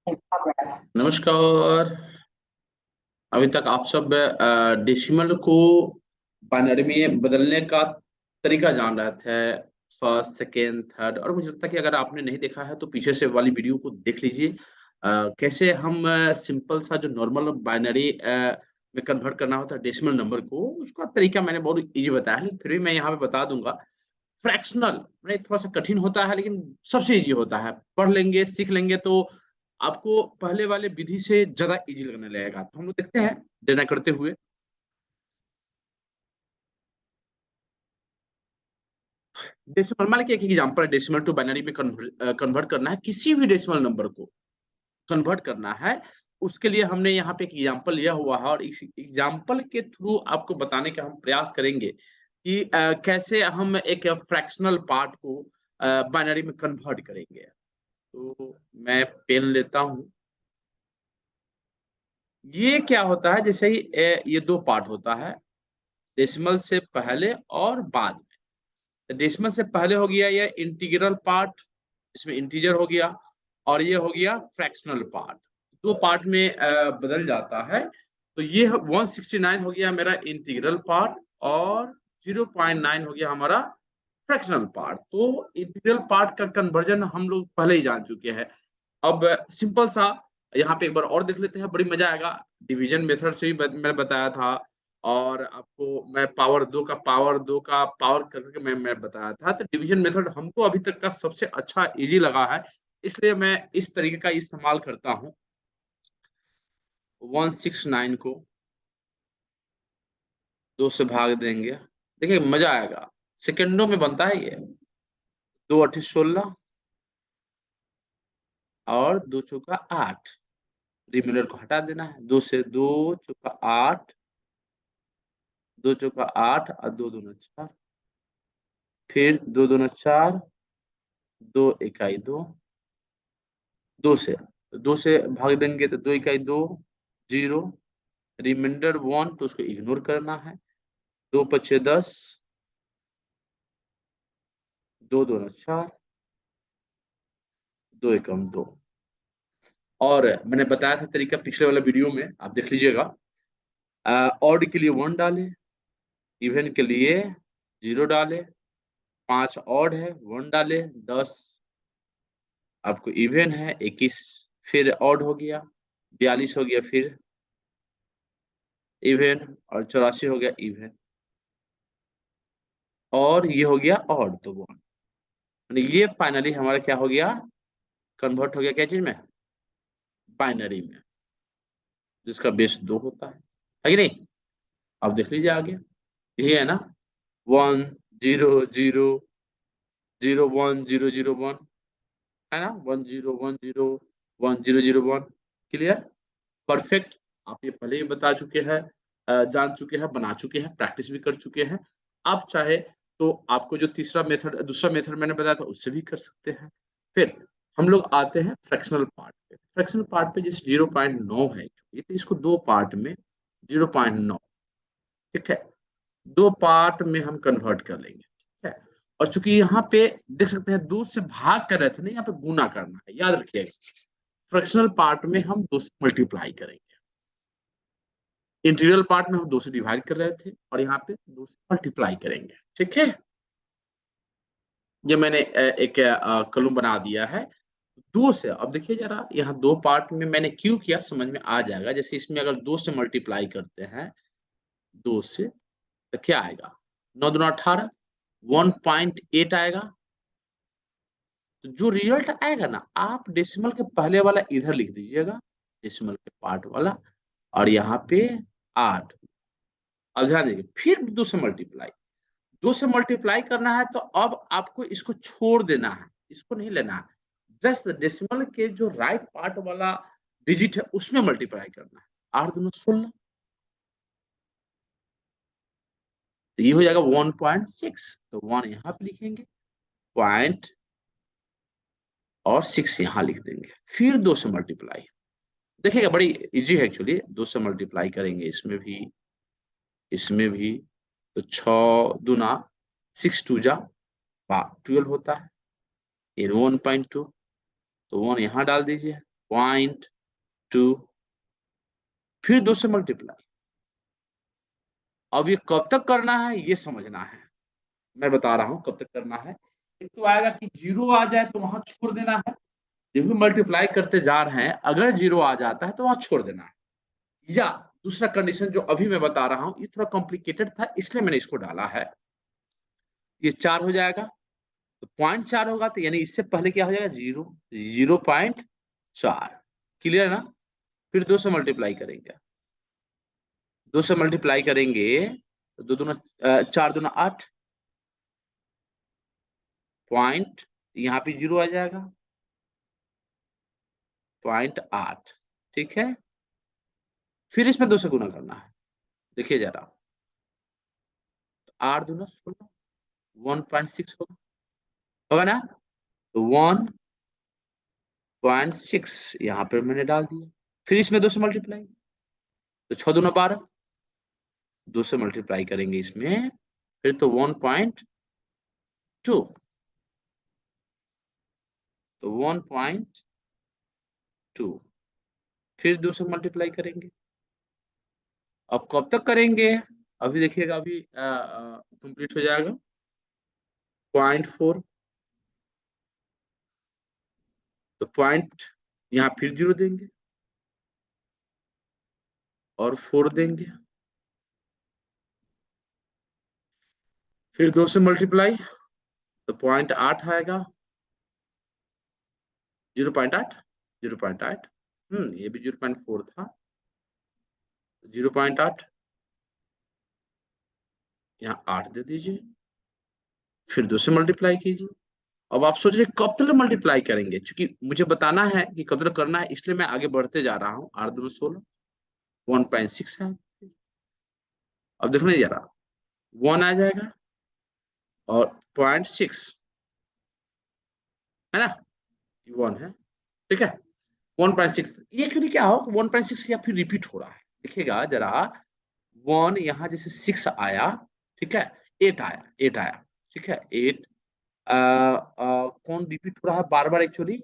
नमस्कार। अभी तक आप सब डेसिमल को बाइनरी में बदलने का तरीका जान रहे थे, फर्स्ट, सेकेंड, थर्ड। और मुझे लगता है कि अगर आपने नहीं देखा है तो पीछे से वाली वीडियो को देख लीजिए। कैसे हम सिंपल सा जो नॉर्मल बाइनरी में कन्वर्ट करना होता है डेसिमल नंबर को, उसका तरीका मैंने बहुत ईज़ी बताया है, फिर भी मैं यहाँ पे बता दूँगा। फ्रैक्शनल नहीं, थोड़ा-सा कठिन होता है लेकिन सबसे ईज़ी होता है। पढ़ लेंगे, सीख लेंगे तो आपको पहले वाले विधि से ज़्यादा ईज़ी लगने लगेगा। तो हम लोग देखते हैं डिनर करते हुए। डेसिमल मान लीजिए एक एग्ज़ाम्पल है, डेसिमल टू बाइनरी में कन्वर्ट करना है, किसी भी डेसिमल नंबर को कन्वर्ट करना है, उसके लिए हमने यहाँ पे एक एग्ज़ाम्पल लिया हुआ है और इस एग्ज़ाम्पल के थ्रू आपको बताने का हम प्रयास करेंगे कि कैसे हम एक फ्रैक्शनल पार्ट को बाइनरी में कन्वर्ट करेंगे। तो मैं पेन लेता हूँ। ये क्या होता है, जैसे ही ये 2 पार्ट होता है, डेसिमल से पहले और बाद में। तो डेसिमल से पहले हो गया ये इंटीग्रल पार्ट, इसमें इंटीजर हो गया, और ये हो गया फ्रैक्शनल पार्ट। 2 पार्ट में बदल जाता है। तो ये 169 हो गया मेरा इंटीग्रल पार्ट और 0.9 हो गया हमारा फ्रैक्शनल पार्ट। तो इंटीग्रल पार्ट का कन्वर्जन हम लोग पहले ही जान चुके हैं। अब सिंपल सा यहाँ पे एक बार और देख लेते हैं, बड़ी मज़ा आएगा। डिवीज़न मेथड से भी मैं बताया था, और आपको मैं पावर 2 का पावर करके मैं बताया था। तो डिवीज़न मेथड हमको अभी तक का सबसे अच्छा ईज़ी लगा है, इसलिए मैं इस तरीके का इस्तेमाल करता हूँ। 169 को 2 से भाग देंगे। देखिए मज़ा आएगा, सेकंडों में बनता है ये। 2 अट्ठी 16 और 2 चौका 8। रिमाइंडर को हटा देना है। 2 से 2 चौका 8, 2 चौका 8 और 2 दूना 4, फिर 2 दूना 4, 2 इकाई 2, 2 से भाग देंगे तो 2 इकाई 2, 0, रिमाइंडर 1 तो उसको इग्नोर करना है। 2 पचे 10, 2 दूना 4, 2 एकम 2। और मैंने बताया था तरीका पिछले वाला वीडियो में, आप देख लीजिएगा। ऑड के लिए 1 डालें, इवन के लिए 0 डालें, 5 ऑड है 1 डालें, 10 आपको इवन है, 21 फिर ऑड हो गया, 42 हो गया फिर इवन, और 84 हो गया इवन, और ये हो गया ऑड तो 1। यानी ये फाइनली हमारा क्या हो गया, कन्वर्ट हो गया क्या चीज में, बाइनरी में, जिसका बेस 2 होता है कि नहीं। अब देख लीजिए आगे, ये है ना 1 0 0 0 1 0 0 1, है ना 1 0 1 0 1 0 0 1। Clear, perfect. आप ये पहले ही बता चुके हैं, जान चुके हैं, बना चुके हैं, प्रैक्टिस भी कर चुके हैं। आप चाहे तो आपको जो दूसरा मेथड मैंने बताया था उससे भी कर सकते हैं। फिर हम लोग आते हैं फ्रैक्शनल पार्ट पे। फ्रैक्शनल पार्ट पे जैसे 0.9 है, ये तो इसको 2 पार्ट में 0.9, ठीक है, 2 पार्ट में हम कन्वर्ट कर लेंगे, ठीक है। और चूंकि यहाँ पे देख सकते हैं 2 से भाग कर रहे थे ना, यहाँ पे गुना करना है, याद रखिएगा। फ्रैक्शनल पार्ट में हम 2 से मल्टीप्लाई करेंगे, इंटीग्रल पार्ट में हम 2 से डिवाइड कर रहे थे और यहाँ पे 2 से मल्टीप्लाई करेंगे, ठीक है। ये मैंने एक कॉलम बना दिया है 2 से। अब देखिए जरा, यहाँ 2 पार्ट में मैंने क्यों किया, समझ में आ जाएगा। जैसे इसमें अगर 2 से मल्टीप्लाई करते हैं, 2 से, तो क्या आएगा, 9 दूना 18, 1.8 आएगा। तो जो रिजल्ट आएगा ना, आप डेसिमल के पहले वाला इधर लिख दीजिएगा, डेसिमल के पार्ट वाला, और यहाँ पे 8। अब ध्यान दीजिए, फिर 2 से मल्टीप्लाई करना है, तो अब आपको इसको छोड़ देना है, इसको नहीं लेना है। जस्ट डेसिमल के जो राइट पार्ट वाला डिजिट है उसमें मल्टीप्लाई करना है। 8 दूना 16, तो ये हो जाएगा 1.6। तो 1 यहाँ पे लिखेंगे, पॉइंट और 6 यहाँ लिख देंगे, फिर 2 से मल्टीप्लाई। देखिएगा बड़ी इजी है एक्चुअली। 2 से मल्टीप्लाई करेंगे इसमें भी, तो 6 दूना 6 2 जा 12 होता है, इन 1.2, तो 1 यहाँ डाल दीजिए, 0.2, फिर 2 से मल्टीप्लाई। अब ये कब तक करना है ये समझना है, मैं बता रहा हूं कब तक करना है। एक तो आएगा कि 0 आ जाए तो वहां छोड़ देना है, जब भी मल्टीप्लाई करते जा रहे हैं अगर 0 आ जाता है तो वहां छोड़ देना है। या दूसरा कंडीशन जो अभी मैं बता रहा हूं ये थोड़ा कॉम्प्लिकेटेड था इसलिए मैंने इसको डाला है। ये 4 हो जाएगा तो 0.4 होगा, तो यानी इससे पहले क्या हो जाएगा 0, 0.4। क्लियर ना? फिर 2 से मल्टीप्लाई करेंगे, 2 से मल्टीप्लाई करेंगे तो 2 दूना 4 दूना 8, पॉइंट यहाँ पे 0 आ जाएगा, 0.8। ठीक है, फिर इसमें 2 से गुना करना है। देखिए जरा, 8 दूना 16, 1.6 होगा, होगा ना? तो 1.6 यहाँ पे मैंने डाल दिया। फिर इसमें 2 से मल्टीप्लाई, तो 6 दूना 12, 2 से मल्टीप्लाई करेंगे इसमें, फिर तो 1.2, तो 1.2, फिर 2 से मल्टीप्लाई करेंगे। अब कब तक करेंगे? अभी देखिएगा, अभी कंप्लीट हो जाएगा 0.4, तो पॉइंट यहाँ फिर 0 देंगे और 4 देंगे, फिर 2 से मल्टीप्लाई तो 0.8 आएगा, 0.8, 0.8, ये भी 0.4 था, 0.8, यहाँ 8 दे दीजिए, फिर 2 से मल्टीप्लाई कीजिए। अब आप सोच रहे कब तक मल्टीप्लाई करेंगे, क्योंकि मुझे बताना है कि कब तक करना है, इसलिए मैं आगे बढ़ते जा रहा हूँ। 8 दूना 16, 1.6 है। अब देखो नहीं जरा, 1 आ जाएगा और 0.6 है ना, 1 है, ठीक है। 1.6 ये एक्चुअली क्या हो, 1.6 या फिर रिपीट हो रहा है। देखिएगा जरा, 1 यहाँ जैसे 6 आया, ठीक है, 8 आया, 8 आया, ठीक है, 8 कौन रिपीट हो रहा है बार बार एक्चुअली,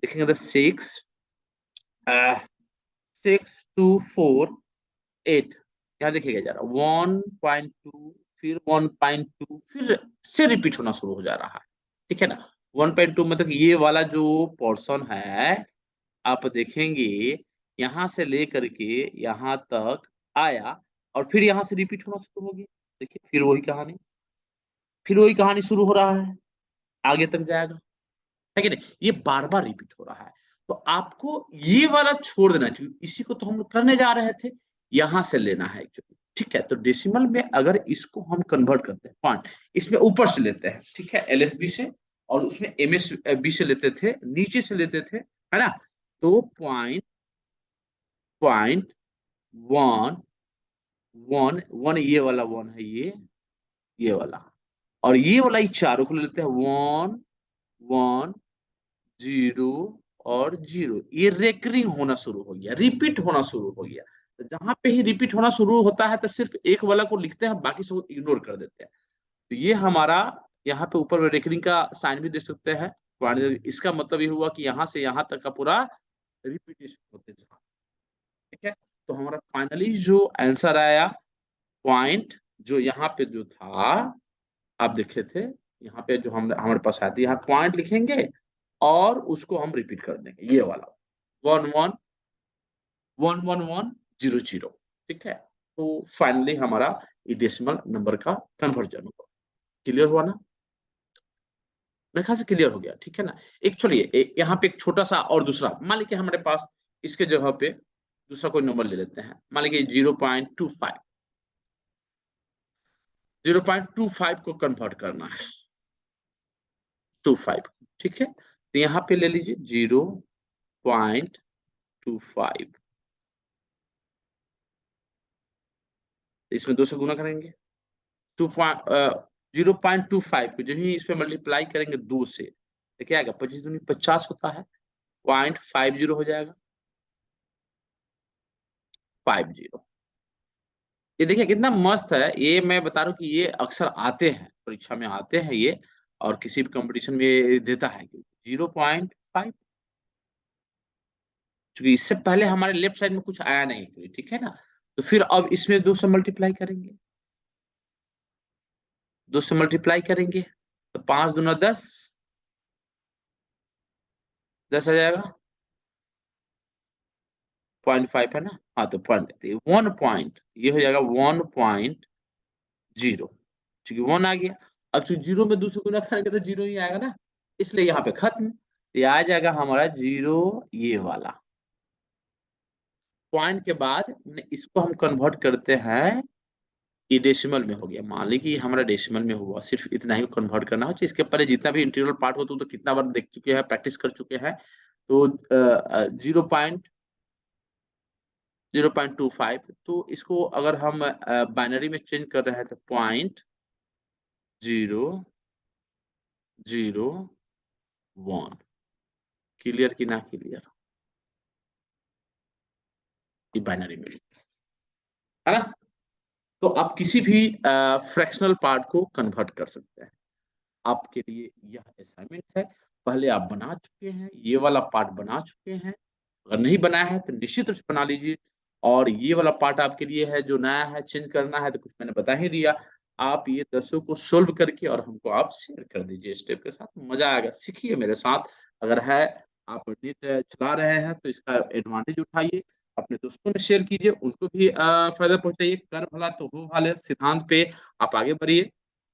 देखेंगे तो 6, 6, 2, 4, 8, यहाँ देखिएगा जरा 1.2, फिर 1.2, फिर से रिपीट होना शुरू हो जा रहा है, ठीक है ना। 1.2 मतलब ये वाला जो पोर्शन है, आप देखेंगे यहाँ से लेकर के यहाँ तक आया और फिर यहाँ से रिपीट होना शुरू हो गया। देखिए फिर वही कहानी, फिर वही कहानी शुरू हो रहा है, आगे तक जाएगा, है कि नहीं। ये बार बार रिपीट हो रहा है, तो आपको ये वाला छोड़ देना चाहिए। इसी को तो हम लोग करने जा रहे थे, यहां से लेना है एक्चुअली, ठीक है। तो डेसिमल में अगर इसको हम कन्वर्ट करते हैं पॉइंट, इसमें ऊपर से लेते हैं, ठीक है, एलएसबी से, और उसमें एमएसबी से लेते थे, नीचे से लेते थे, है ना। तो point, point, one, one, one, ये वाला वन है, ये वाला, और ये वाला, ये चारों को लेते हैं, 1, 1, 0 और 0। ये रेकरिंग होना शुरू हो गया, रिपीट होना शुरू हो गया। तो जहां पे ही रिपीट होना शुरू होता है तो सिर्फ एक वाला को लिखते हैं, बाकी सब इग्नोर कर देते हैं। तो ये हमारा, यहाँ पे ऊपर में रेकरिंग का साइन भी दे सकते हैं। इसका मतलब ये हुआ कि यहाँ से यहाँ तक का पूरा रिपीटेशन होते जा, ठीक है। तो हमारा फाइनली जो आंसर आया, पॉइंट जो यहाँ पे जो था, आप देखे थे, यहाँ पे जो हम हमारे पास आती है, यहाँ पॉइंट लिखेंगे और उसको हम रिपीट कर देंगे, ये वाला 111110, ठीक है। तो फाइनली हमारा ये डेसिमल नंबर का कन्वर्जन हुआ। क्लियर हुआ ना? मेरे ख्याल से क्लियर हो गया, ठीक है ना। एक चलिए यहाँ पे एक छोटा सा और दूसरा, मान लीजिए हमारे पास इसके जगह पे दूसरा कोई नंबर ले लेते हैं, मान लीजिए 0.25, 0.25 को कन्वर्ट करना है 25, ठीक है। तो यहाँ पे ले लीजिए 0.25, इसमें 2 से गुना करेंगे, 0.25 को जो ही इस पे मल्टीप्लाई करेंगे 2 से, तो क्या आएगा, 25 दूनी 50 होता है, 0.50 हो जाएगा, 50। ये देखिए कितना मस्त है, ये मैं बता रहा हूँ कि ये अक्सर आते हैं, परीक्षा में आते हैं ये, और किसी भी कंपटीशन में ये देता है 0.5, क्योंकि इससे पहले हमारे लेफ्ट साइड में कुछ आया नहीं, ठीक है ना। तो फिर अब इसमें 2 से मल्टीप्लाई करेंगे, 2 से मल्टीप्लाई करेंगे तो 5 दूना 10, 10 आ जाएगा, 0.5 है ना। हाँ तो पॉइंट 1 पॉइंट, ये हो जाएगा 1.0, क्योंकि 1 आ गया। अब चूंकि 0 में 2 से गुना करेंगे तो 0 ही आएगा ना, इसलिए यहाँ पे खत्म। ये आ जाएगा हमारा 0, ये वाला पॉइंट के बाद इसको हम कन्वर्ट करते हैं, ये डेसिमल में हो गया। मान ली कि ये हमारा डेसिमल में हुआ, सिर्फ इतना ही कन्वर्ट करना हो। इसके पहले जितना भी इंटीग्रल पार्ट होता है तो कितना बार देख चुके हैं, प्रैक्टिस कर चुके हैं। तो 0.25, तो इसको अगर हम बाइनरी में चेंज कर रहे हैं तो 0.001। क्लियर कि ना क्लियर, ये बाइनरी में है ना। तो आप किसी भी फ्रैक्शनल पार्ट को कन्वर्ट कर सकते हैं। आपके लिए यह असाइनमेंट है, पहले आप बना चुके हैं, ये वाला पार्ट बना चुके हैं। अगर नहीं बनाया है तो निश्चित रूप से बना लीजिए। और ये वाला पार्ट आपके लिए है जो नया है, चेंज करना है तो कुछ मैंने बता ही दिया। आप ये 10 को सोल्व करके और हमको आप शेयर कर दीजिए स्टेप के साथ, मजा आएगा। सीखिए मेरे साथ। अगर है आप नेट चला रहे हैं तो इसका एडवांटेज उठाइए, अपने दोस्तों में शेयर कीजिए, उनको भी फायदा पहुंचाइए। कर भला तो हो भले सिद्धांत पे आप आगे बढ़िए।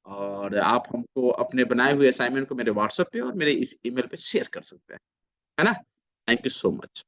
और आप हमको अपने बनाए हुए असाइनमेंट को मेरे व्हाट्सएप पे और मेरे इस ईमेल पे शेयर कर सकते हैं, है ना। Thank you so much.